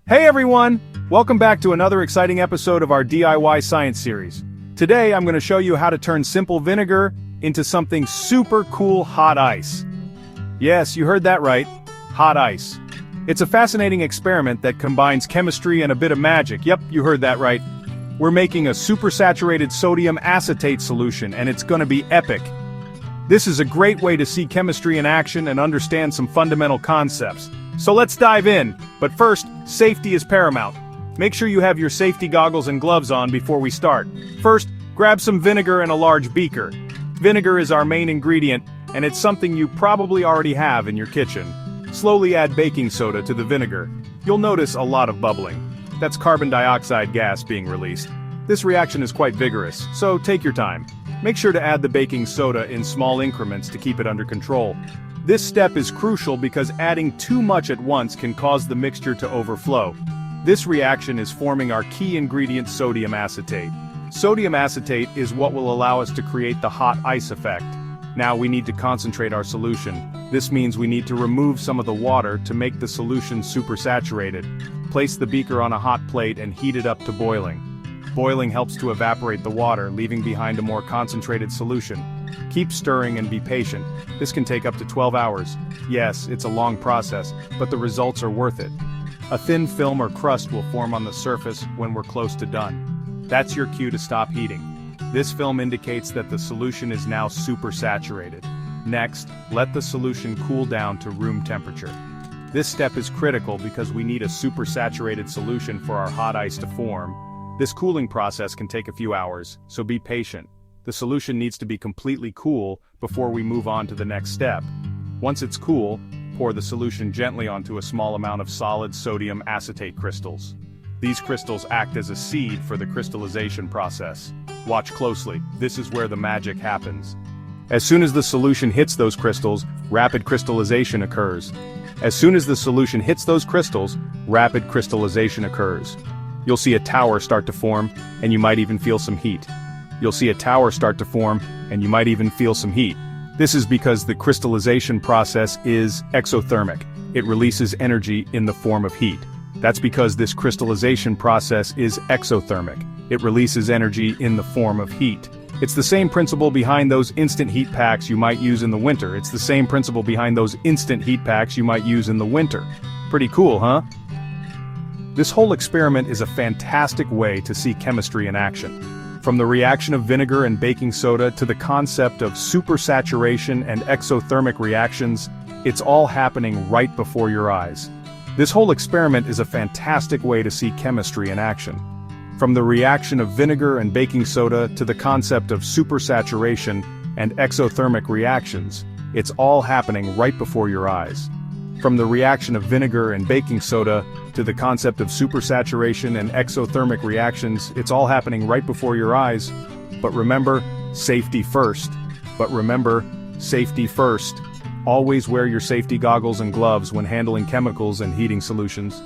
Hey everyone! Welcome back to another exciting episode of our DIY science series. Today I'm going to show you how to turn simple vinegar into something super cool hot ice. Yes, you heard that right. Hot ice. It's a fascinating experiment that combines chemistry and a bit of magic. Yep, you heard that right. We're making a supersaturated sodium acetate solution, and it's going to be epic. This is a great way to see chemistry in action and understand some fundamental concepts. So let's dive in, but first, safety is paramount. Make sure you have your safety goggles and gloves on before we start. First, grab some vinegar in a large beaker. Vinegar is our main ingredient, and it's something you probably already have in your kitchen. Slowly add baking soda to the vinegar. You'll notice a lot of bubbling. That's carbon dioxide gas being released. This reaction is quite vigorous, so take your time. Make sure to add the baking soda in small increments to keep it under control. This step is crucial because adding too much at once can cause the mixture to overflow. This reaction is forming our key ingredient, sodium acetate. Sodium acetate is what will allow us to create the hot ice effect. Now we need to concentrate our solution. This means we need to remove some of the water to make the solution supersaturated. Place the beaker on a hot plate and heat it up to boiling. Boiling helps to evaporate the water, leaving behind a more concentrated solution. Keep stirring and be patient. This can take up to 12 hours. Yes, it's a long process, but the results are worth it. A thin film or crust will form on the surface when we're close to done. That's your cue to stop heating. This film indicates that the solution is now supersaturated. Next, let the solution cool down to room temperature. This step is critical because we need a supersaturated solution for our hot ice to form. This cooling process can take a few hours, so be patient. The solution needs to be completely cool before we move on to the next step. Once it's cool, pour the solution gently onto a small amount of solid sodium acetate crystals. These crystals act as a seed for the crystallization process. Watch closely, this is where the magic happens. As soon as the solution hits those crystals, rapid crystallization occurs. As soon as the solution hits those crystals, rapid crystallization occurs. You'll see a tower start to form, and you might even feel some heat. You'll see a tower start to form, and you might even feel some heat. This is because the crystallization process is exothermic. It releases energy in the form of heat. That's because this crystallization process is exothermic. It releases energy in the form of heat. It's the same principle behind those instant heat packs you might use in the winter. It's the same principle behind those instant heat packs you might use in the winter. Pretty cool, huh? This whole experiment is a fantastic way to see chemistry in action. From the reaction of vinegar and baking soda to the concept of supersaturation and exothermic reactions, it's all happening right before your eyes. This whole experiment is a fantastic way to see chemistry in action. From the reaction of vinegar and baking soda to the concept of supersaturation and exothermic reactions, it's all happening right before your eyes. From the reaction of vinegar and baking soda to the concept of supersaturation and exothermic reactions, it's all happening right before your eyes. But remember, safety first. But remember, safety first. Always wear your safety goggles and gloves when handling chemicals and heating solutions.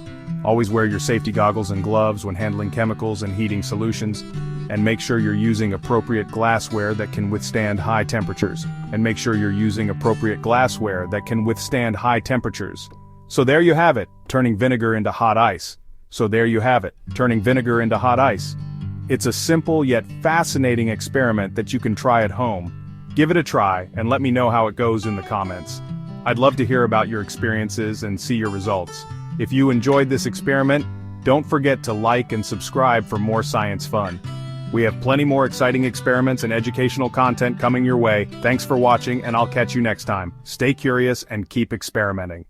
Always wear your safety goggles and gloves when handling chemicals and heating solutions. And make sure you're using appropriate glassware that can withstand high temperatures. And make sure you're using appropriate glassware that can withstand high temperatures. So there you have it, turning vinegar into hot ice. So there you have it, turning vinegar into hot ice. It's a simple yet fascinating experiment that you can try at home. Give it a try and let me know how it goes in the comments. I'd love to hear about your experiences and see your results. If you enjoyed this experiment, don't forget to like and subscribe for more science fun. We have plenty more exciting experiments and educational content coming your way. Thanks for watching, and I'll catch you next time. Stay curious and keep experimenting.